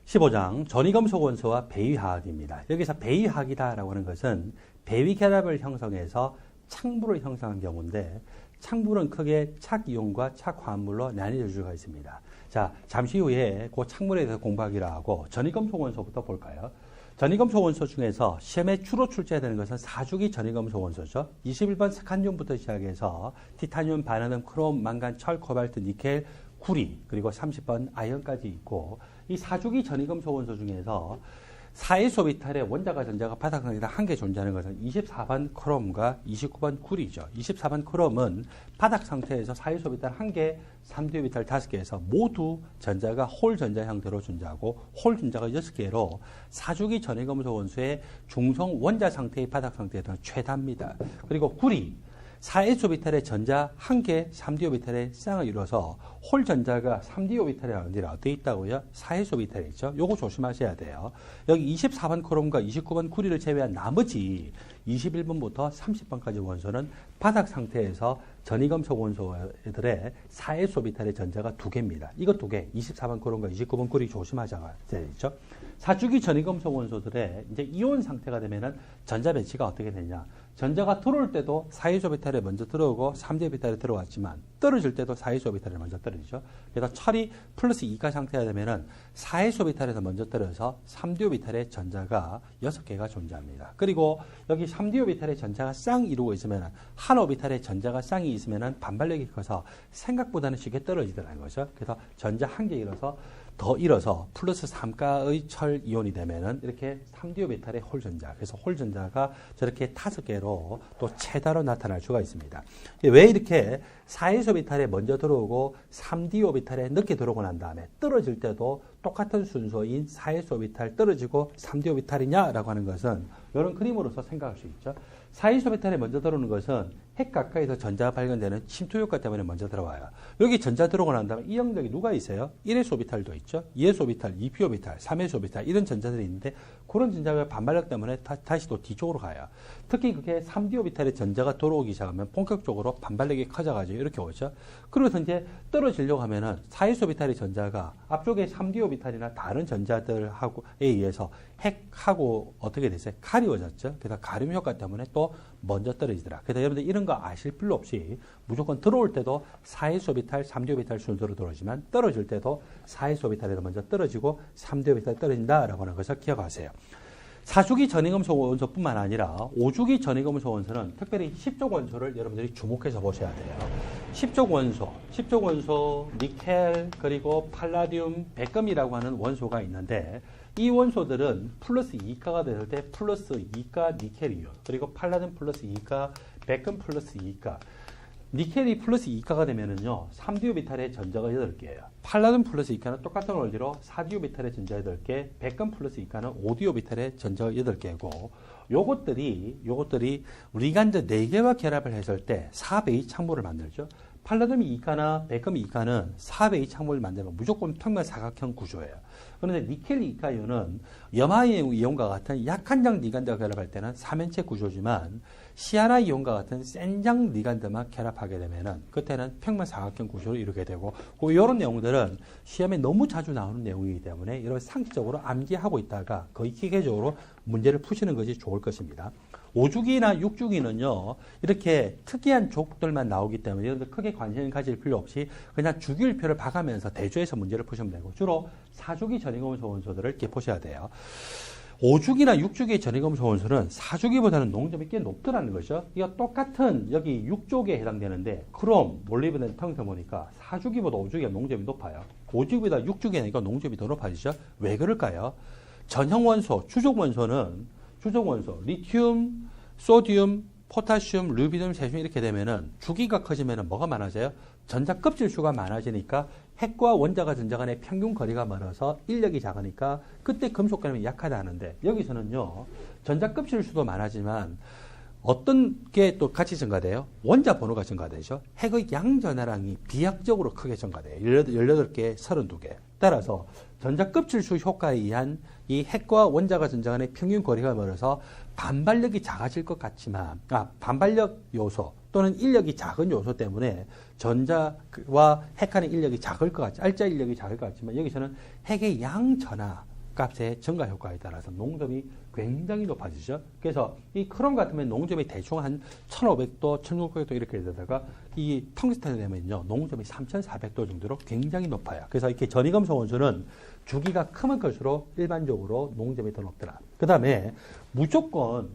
15장 전위금속 원소와 배위화학입니다. 여기서 배위화학이다라고 하는 것은 배위 결합을 형성해서 창물을 형성한 경우인데 창물은 크게 착이온과 착화합물로 나뉘어질 수가 있습니다. 자, 잠시 후에 그 창물에 대해서 공부하기로 하고 전위금속 원소부터 볼까요? 전위금속 원소 중에서 시험에 주로 출제되는 것은 4주기 전위금속 원소죠. 21번 스칸듐부터 시작해서 티타늄, 바나늄, 크롬, 망간, 철, 코발트, 니켈, 구리, 그리고 30번 아연까지 있고 이 4주기 전위금속 원소 중에서 4에소비탈의 원자가 전자가 바닥 상태에 한 개 존재하는 것은 24번 크롬과 29번 구리죠. 24번 크롬은 바닥 상태에서 4에소비탈 한 개, 3디오비탈 5개에서 모두 전자가 홀 전자 형태로 존재하고 홀 전자가 6개로 4주기 전위금속 원소의 중성 원자 상태의 바닥 상태에서 최다입니다. 그리고 구리 4에소비탈의 전자 1개, 3디오비탈의 쌍을 이루어서 홀 전자가 3디오비탈에 어디라 되어 있다고요? 4에소비탈에 있죠. 요거 조심하셔야 돼요. 여기 24번 크롬과 29번 구리를 제외한 나머지 21번부터 30번까지 원소는 바닥 상태에서 전위금속 원소들의 4에소비탈의 전자가 2개입니다. 이거 2개, 24번 크롬과 29번 구리 조심하셔야 되죠. 4주기 전위금속 원소들의 이제 이온 상태가 되면은 전자 배치가 어떻게 되냐? 전자가 들어올 때도 4에소비탈에 먼저 들어오고 3디오비탈에 들어왔지만 떨어질 때도 4에소비탈에 먼저 떨어지죠. 그래서 철이 플러스 2가 상태가 되면은 4에소비탈에서 먼저 떨어져서 3디오비탈의 전자가 6개가 존재합니다. 그리고 여기 3디오비탈의 전자가 쌍 이루고 있으면 한 오비탈의 전자가 쌍이 있으면 반발력이 커서 생각보다는 쉽게 떨어지더라는 거죠. 그래서 전자 한 개 더 잃어서 플러스 3가의 철 이온이 되면은 이렇게 3디오비탈의 홀 전자. 그래서 홀 전자가 저렇게 5개로 또 최다로 나타날 수가 있습니다. 왜 이렇게 4에소비탈에 먼저 들어오고 3디오비탈에 늦게 들어오고 난 다음에 떨어질 때도 똑같은 순서인 4에소비탈 떨어지고 3디오비탈이냐라고 하는 것은 이런 그림으로서 생각할 수 있죠. 4에소비탈에 먼저 들어오는 것은 핵 가까이서 전자가 발견되는 침투 효과 때문에 먼저 들어와요. 여기 전자 들어오고 난 다음에 이 영역에 누가 있어요? 1에소비탈도 있죠. 2에소비탈, 2p오비탈, 3에소비탈 이런 전자들이 있는데 그런 전자가 반발력 때문에 다시 또 뒤쪽으로 가요. 특히 그게 3디오비탈의 전자가 들어오기 시작하면 본격적으로 반발력이 커져가지고 이렇게 오죠. 그러면서 이제 떨어지려고 하면은 4에소비탈의 전자가 앞쪽에 3디오비탈이나 다른 전자들에 의해서 핵하고 어떻게 됐어요? 가리워졌죠. 그래서 가림 효과 때문에 또 먼저 떨어지더라. 그래서 여러분들 이런 거 아실 필요 없이 무조건 들어올 때도 4에소비탈, 3디오비탈 순서로 들어오지만 떨어질 때도 4에소비탈에서 먼저 떨어지고 3디오비탈 떨어진다라고 하는 것을 기억하세요. 4주기 전위금속 원소뿐만 아니라 5주기 전위금속 원소는 특별히 10족 원소를 여러분들이 주목해서 보셔야 돼요. 10족 원소, 니켈, 그리고 팔라듐, 백금이라고 하는 원소가 있는데 이 원소들은 플러스 2가가 됐을 때 플러스 2가 니켈이요. 그리고 팔라듐 플러스 2가, 백금 플러스 2가. 니켈이 플러스 2가가 되면은요, 3디오비탈의 전자가 8개예요. 팔라듐 플러스 2가는 똑같은 원리로 4디오비탈의 전자 8개, 백금 플러스 2가는 5디오비탈의 전자가 8개고, 요것들이 리간드 4개와 결합을 했을 때 4배의 창물을 만들죠. 팔라듐이 2가나 백금이 2가는 4배의 창물을 만들면 무조건 평면 사각형 구조예요. 그런데 니켈 2가이온은 염화이온 이온과 같은 약한 장 리간드가 결합할 때는 3면체 구조지만 시아나 이온과 같은 센 장 리간드만 결합하게 되면은 그때는 평면 사각형 구조로 이루게 되고 이런 내용들은 시험에 너무 자주 나오는 내용이기 때문에 이런 상식적으로 암기하고 있다가 거의 기계적으로 문제를 푸시는 것이 좋을 것입니다. 5주기나 6주기는요, 이렇게 특이한 족들만 나오기 때문에 여러분들 크게 관심을 가질 필요 없이 그냥 주기율표를 봐가면서 대조해서 문제를 푸시면 되고 주로 4주기 전위금속 원소들을 이렇게 보셔야 돼요. 5주기나 6주기의 전위금속 원소는 4주기보다는 농점이 꽤 높더라는 거죠. 이거 똑같은 여기 6족에 해당되는데 크롬, 몰리브덴, 텅텅 보니까 4주기보다 5주기가 농점이 높아요. 5주기보다 6주기니까 농점이 더 높아지죠. 왜 그럴까요? 전형 원소, 주족 원소는 리튬, 소듐, 포타슘, 루비늄, 세슘 이렇게 되면은 주기가 커지면은 뭐가 많아져요? 전자 껍질 수가 많아지니까 핵과 원자가 전자 간의 평균 거리가 멀어서 인력이 작으니까 그때 금속 결합이 약하다는데 여기서는요, 전자 껍질 수도 많아지만 어떤 게 또 같이 증가돼요? 원자 번호가 증가되죠. 핵의 양 전하량이 비약적으로 크게 증가돼요. 18개, 32개. 따라서 전자 껍질수 효과에 의한 이 핵과 원자가 전자 간의 평균 거리가 멀어서 반발력이 작아질 것 같지만, 반발력 요소 또는 인력이 작은 요소 때문에 전자와 핵 간의 인력이 작을 것 같지, 알짜 인력이 작을 것 같지만 여기서는 핵의 양 전하, 값의 증가 효과에 따라서 농점이 굉장히 높아지죠. 그래서 이 크롬 같으면 농점이 대충 한 1500도, 1600도 이렇게 되다가 이 텅스텐이 되면요, 농점이 3400도 정도로 굉장히 높아요. 그래서 이렇게 전이금속 원소는 주기가 크면 클수록 일반적으로 농점이 더 높더라. 그 다음에 무조건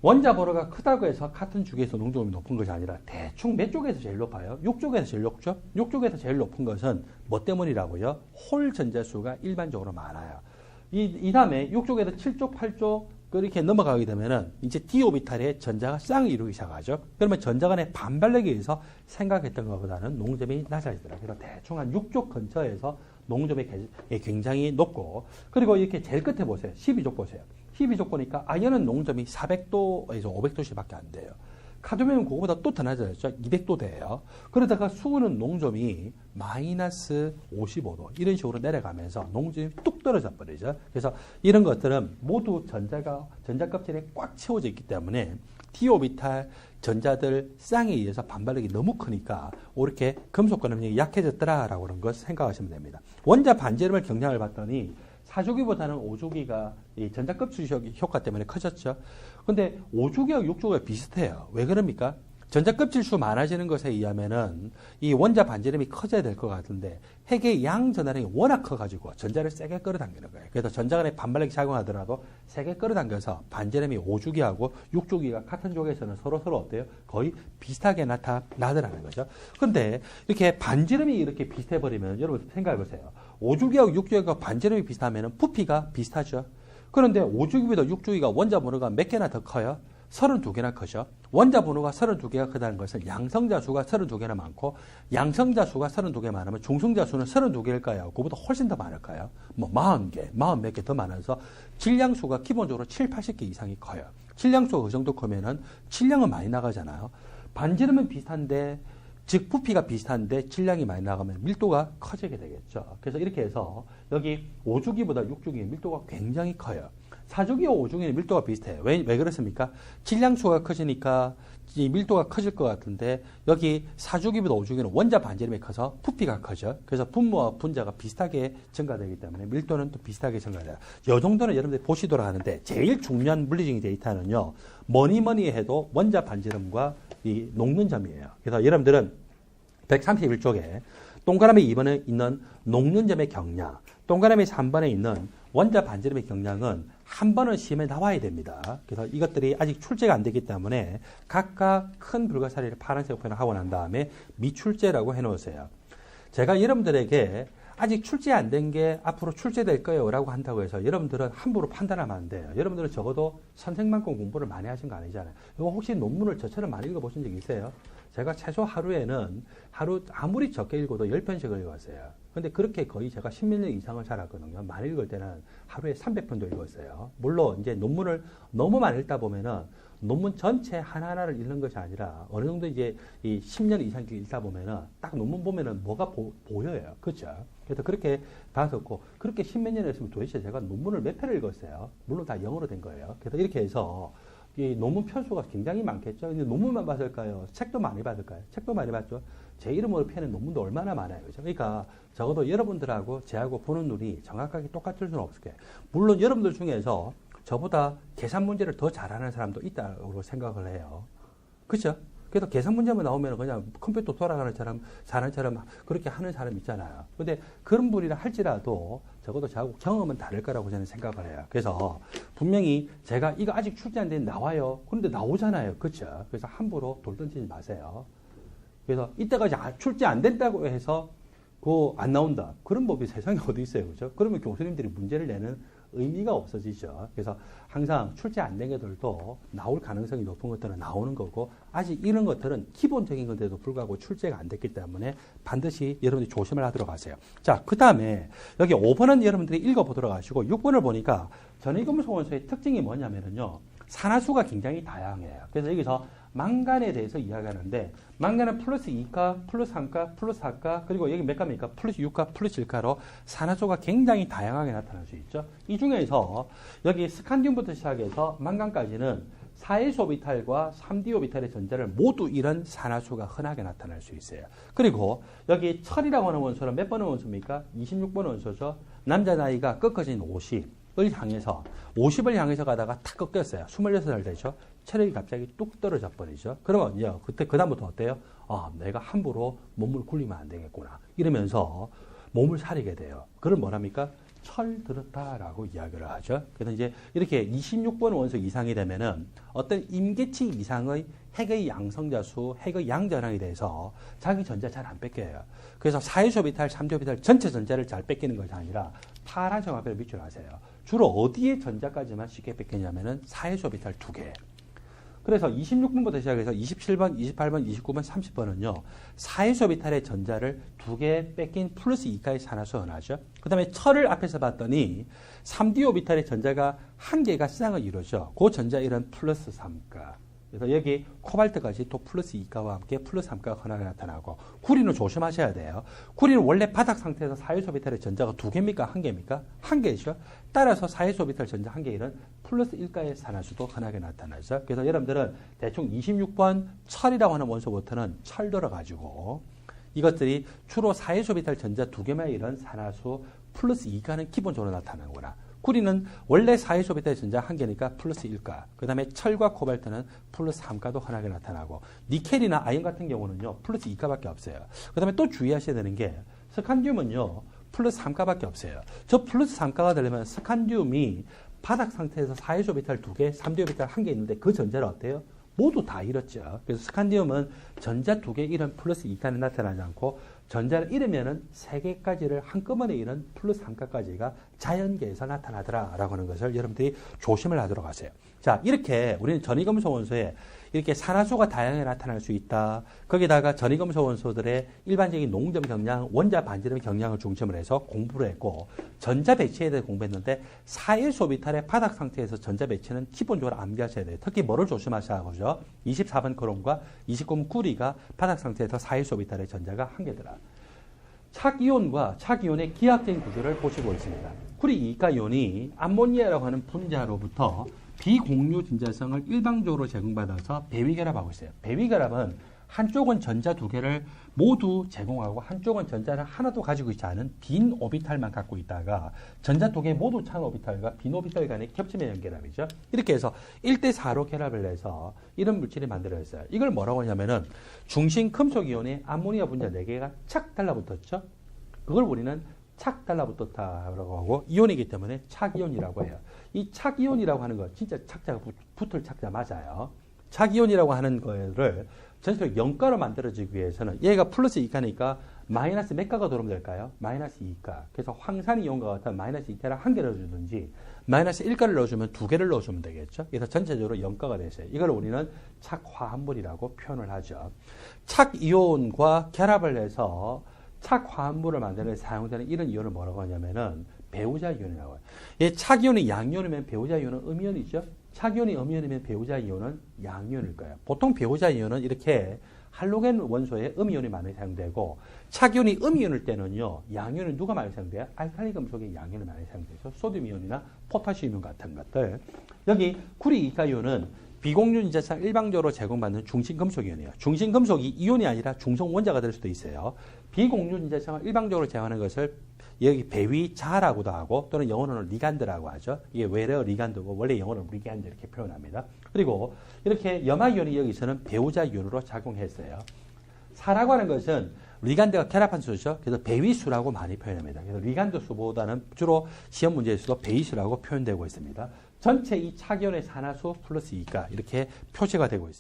원자 번호가 크다고 해서 같은 주기에서 농점이 높은 것이 아니라 대충 몇 쪽에서 제일 높아요? 6쪽에서 제일 높죠? 6쪽에서 제일 높은 것은 뭐 때문이라고요? 홀 전자수가 일반적으로 많아요. 이 다음에 6쪽에서 7쪽, 8쪽 이렇게 넘어가게 되면은 이제 d 오비탈에 전자가 쌍을 이루기 시작하죠. 그러면 전자 간의 반발력에 의해서 생각했던 것보다는 농점이 낮아지더라. 그래서 대충 한 6쪽 근처에서 농점이 굉장히 높고, 그리고 이렇게 제일 끝에 보세요. 12쪽 보세요. 12쪽 보니까 아연은 농점이 400도에서 500도씩밖에 안 돼요. 카드뮴은 그거보다 또 더 낮아졌죠. 200도 돼요. 그러다가 수은은 농점이 마이너스 55도 이런 식으로 내려가면서 농점이 뚝 떨어져 버리죠. 그래서 이런 것들은 모두 전자 껍질에 꽉 채워져 있기 때문에 d-오비탈 전자들 쌍에 의해서 반발력이 너무 크니까 이렇게 금속 근압력이 약해졌더라라고 그런 것 생각하시면 됩니다. 원자 반지름을 경량을 봤더니 4주기보다는 5주기가 이 전자 껍질 효과 때문에 커졌죠. 근데 5주기와 6주기가 비슷해요. 왜 그럽니까? 전자 껍질 수 많아지는 것에 의하면은 이 원자 반지름이 커져야 될 것 같은데 핵의 양 전하량이 워낙 커가지고 전자를 세게 끌어당기는 거예요. 그래서 전자 간의 반발력이 작용하더라도 세게 끌어당겨서 반지름이 5주기하고 6주기가 같은 쪽에서는 서로 어때요? 거의 비슷하게 나타나더라는 거죠. 근데 이렇게 반지름이 이렇게 비슷해버리면 여러분 생각해보세요. 5주기하고 6주기가 반지름이 비슷하면 부피가 비슷하죠. 그런데 5주기보다 6주기가 원자 번호가 몇 개나 더 커요? 32개나 크죠. 원자 번호가 32개가 크다는 것은 양성자 수가 32개나 많고, 양성자 수가 32개 많으면 중성자 수는 32개일까요? 그거보다 훨씬 더 많을까요? 뭐 40개, 40몇 개 더 많아서 질량 수가 기본적으로 7, 80개 이상이 커요. 질량 수가 그 정도 크면은 질량은 많이 나가잖아요. 반지름은 비슷한데, 즉 부피가 비슷한데 질량이 많이 나가면 밀도가 커지게 되겠죠. 그래서 이렇게 해서 여기 5주기보다 6주기의 밀도가 굉장히 커요. 4주기와 5주기는 밀도가 비슷해요. 왜 그렇습니까? 질량수가 커지니까 이 밀도가 커질 것 같은데 여기 4주기보다 5주기는 원자 반지름이 커서 부피가 커져. 그래서 분모와 분자가 비슷하게 증가되기 때문에 밀도는 또 비슷하게 증가돼요. 이 정도는 여러분들이 보시도록 하는데 제일 중요한 물리적인 데이터는요. 뭐니 해도 원자 반지름과 이 녹는 점이에요. 그래서 여러분들은 131쪽에 동그라미 2번에 있는 녹는 점의 경량, 동그라미 3번에 있는 원자 반지름의 경량은 한 번은 시험에 나와야 됩니다. 그래서 이것들이 아직 출제가 안 되기 때문에 각각 큰 불가사리를 파란색 표현을 하고 난 다음에 미출제라고 해놓으세요. 제가 여러분들에게 아직 출제 안 된 게 앞으로 출제될 거예요 라고 한다고 해서 여러분들은 함부로 판단하면 안 돼요. 여러분들은 적어도 선생만큼 공부를 많이 하신 거 아니잖아요. 이거 혹시 논문을 저처럼 많이 읽어보신 적 있어요? 제가 최소 하루에는 아무리 적게 읽어도 10편씩을 읽었어요. 근데 그렇게 거의 제가 10몇 년 이상을 살았거든요. 많이 읽을 때는 하루에 300편도 읽었어요. 물론 이제 논문을 너무 많이 읽다 보면은 논문 전체 하나하나를 읽는 것이 아니라 어느 정도 이제 이 10년 이상 읽다 보면은 딱 논문 보면은 뭐가 보여요. 그렇죠? 그래서 그렇게 봤었고, 그렇게 10몇 년 했으면 도대체 제가 논문을 몇 편을 읽었어요. 물론 다 영어로 된 거예요. 그래서 이렇게 해서 이 논문 편수가 굉장히 많겠죠. 근데 논문만 봤을까요? 책도 많이 봤을까요? 책도 많이 봤죠. 제 이름으로 펴는 논문도 얼마나 많아요. 그죠? 그러니까 적어도 여러분들하고 제하고 보는 눈이 정확하게 똑같을 수는 없을 거예요. 물론 여러분들 중에서 저보다 계산 문제를 더 잘하는 사람도 있다고 생각을 해요. 그렇죠? 그래서 계산 문제만 나오면 그냥 컴퓨터 돌아가는 사람처럼 그렇게 하는 사람 있잖아요. 근데 그런 분이라 할지라도 적어도 저하고 경험은 다를 거라고 저는 생각을 해요. 그래서 분명히 제가 이거 아직 출제 안 된 나와요. 그런데 나오잖아요. 그렇죠? 그래서 함부로 돌 던지지 마세요. 그래서 이때까지 출제 안 된다고 해서 그거 안 나온다. 그런 법이 세상에 어디 있어요. 그렇죠? 그러면 교수님들이 문제를 내는 의미가 없어지죠. 그래서 항상 출제 안 된 것들도 나올 가능성이 높은 것들은 나오는 거고, 아직 이런 것들은 기본적인 건데도 불구하고 출제가 안 됐기 때문에 반드시 여러분들이 조심을 하도록 하세요. 자, 그 다음에 여기 5번은 여러분들이 읽어보도록 하시고, 6번을 보니까 전위금속 원소의 특징이 뭐냐면요, 산화수가 굉장히 다양해요. 그래서 여기서 망간에 대해서 이야기하는데, 망간은 플러스 2가, 플러스 3가, 플러스 4가, 그리고 여기 몇 가입니까? 플러스 6가, 플러스 1가로 산화수가 굉장히 다양하게 나타날 수 있죠. 이 중에서 여기 스칸디움부터 시작해서 망간까지는 4s 오비탈과 3d 오비탈의 전자를 모두 이런 산화수가 흔하게 나타날 수 있어요. 그리고 여기 철이라고 하는 원소는 몇 번의 원소입니까? 26번 원소죠. 남자 나이가 꺾어진 50을 향해서 50을 향해서 가다가 탁 꺾였어요. 26살 되죠. 체력이 갑자기 뚝 떨어져 버리죠. 그러면 이제 그때 그다음부터 어때요? 내가 함부로 몸을 굴리면 안 되겠구나. 이러면서 몸을 사리게 돼요. 그걸 뭐랍니까? 철 들었다라고 이야기를 하죠. 그래서 이제 이렇게 26번 원소 이상이 되면은 어떤 임계치 이상의 핵의 양성자수, 핵의 양전항이 돼서 자기 전자 잘 안 뺏겨요. 그래서 4s 오비탈, 3d 오비탈 전체 전자를 잘 뺏기는 것이 아니라 파란 정화별을 밑줄하세요. 주로 어디에 전자까지만 쉽게 뺏기냐면은 4s 오비탈 2개. 그래서 26번부터 시작해서 27번, 28번, 29번, 30번은요. 4s 오비탈의 전자를 2개 뺏긴 플러스 2가의 산화수 은하죠. 그 다음에 철을 앞에서 봤더니 3d 오비탈의 전자가 1개가 쌍을 이루죠. 그 전자 이름 플러스 3가. 그래서 여기 코발트까지 또 플러스 2가와 함께 플러스 3가가 흔하게 나타나고, 구리는 조심하셔야 돼요. 구리는 원래 바닥 상태에서 4s 오비탈의 전자가 2개입니까? 1개입니까? 1개죠. 따라서 4s 오비탈 전자 1개는 플러스 1가의 산화수도 흔하게 나타나죠. 그래서 여러분들은 대충 26번 철이라고 하는 원소부터는 철 들어가지고 이것들이 주로 4s 오비탈 전자 2개만 이런 산화수 플러스 2가는 기본적으로 나타나는구나. 구리는 원래 4s 오비탈 전자 1개니까 플러스 1가. 그 다음에 철과 코발트는 플러스 3가도 흔하게 나타나고, 니켈이나 아연 같은 경우는요, 플러스 2가밖에 없어요. 그 다음에 또 주의하셔야 되는 게, 스칸듐은요, 플러스 3가밖에 없어요. 저 플러스 3가가 되려면 스칸듐이 바닥 상태에서 4s 오비탈 2개, 3d 오비탈 1개 있는데 그 전자를 어때요? 모두 다 잃었죠. 그래서 스칸디움은 전자 2개 잃은 플러스 2가는 나타나지 않고, 전자를 잃으면은 3개까지를 한꺼번에 잃은 플러스 3가까지가 자연계에서 나타나더라라고 하는 것을 여러분들이 조심을 하도록 하세요. 자, 이렇게 우리는 전이금속 원소에 이렇게 산화수가 다양하게 나타날 수 있다. 거기다가 전이금속 원소들의 일반적인 농점 경량, 원자 반지름 경량을 중심으로 해서 공부를 했고, 전자 배치에 대해 공부했는데 4s 오비탈의 바닥 상태에서 전자 배치는 기본적으로 암기하셔야 돼요. 특히 뭐를 조심하셔야 하고요. 24번 크롬과 29번 구리가 바닥 상태에서 4s 오비탈의 전자가 1개더라. 착이온과 착이온의 기하학적인 구조를 보시고 있습니다. 구리 2가 이온이 암모니아라고 하는 분자로부터 비공유 진자성을 일방적으로 제공받아서 배위결합하고 있어요. 배위결합은 한쪽은 전자 2개를 모두 제공하고 한쪽은 전자를 하나도 가지고 있지 않은 빈 오비탈만 갖고 있다가 전자 2개 모두 찬 오비탈과 빈 오비탈 간의 겹침의 연결합이죠. 이렇게 해서 1대4로 결합을 해서 이런 물질이 만들어졌어요. 이걸 뭐라고 하냐면은 중심 금속 이온의 암모니아 분자 4개가 착 달라붙었죠. 그걸 우리는 착 달라붙었다라고 하고, 이온이기 때문에 착이온이라고 해요. 이 착이온이라고 하는 거 진짜 착자가 붙을 착자 맞아요. 착이온이라고 하는 거를 전체적으로 0가로 만들어지기 위해서는 얘가 플러스 2가니까 마이너스 몇 가가 들어오면 될까요? 마이너스 2가. 그래서 황산 이온과 같은 마이너스 2가를 1개를 넣어주든지 마이너스 1가를 넣어주면 2개를 넣어주면 되겠죠. 그래서 전체적으로 0가가 됐어요. 이걸 우리는 착화합물이라고 표현을 하죠. 착이온과 결합을 해서 착화합물을 만드는 데 사용되는 이런 이온을 뭐라고 하냐면은 배우자 이온이라고 해요. 이 착이온이 양이온이면 배우자 이온은 음이온이죠. 착이온이 음이온이면 배우자 이온은 양이온일 거예요. 보통 배우자 이온은 이렇게 할로겐 원소에 음이온이 많이 사용되고, 착이온이 음이온일 때는요, 양이온은 누가 많이 사용돼요? 알칼리 금속에 양이온이 많이 사용되죠. 소듐 이온이나 포타시움 이온 같은 것들. 여기 구리 2가 이온은 비공유 진자성 일방적으로 제공받는 중심 금속 이온이에요. 중심 금속이 이온이 아니라 중성 원자가 될 수도 있어요. 비공유 진자성을 일방적으로 제공하는 것을 여기 배위자라고도 하고, 또는 영어로는 리간드라고 하죠. 이게 외래어 리간드고 원래 영어로는 리간드 이렇게 표현합니다. 그리고 이렇게 염화이온이 여기서는 배우자 이온으로 작용했어요. 사라고 하는 것은 리간드가 결합한 수죠. 그래서 배위수라고 많이 표현합니다. 그래서 리간드 수보다는 주로 시험 문제에서도 배위수라고 표현되고 있습니다. 전체 이 착이온의 산화수 플러스 2가 이렇게 표시가 되고 있어요.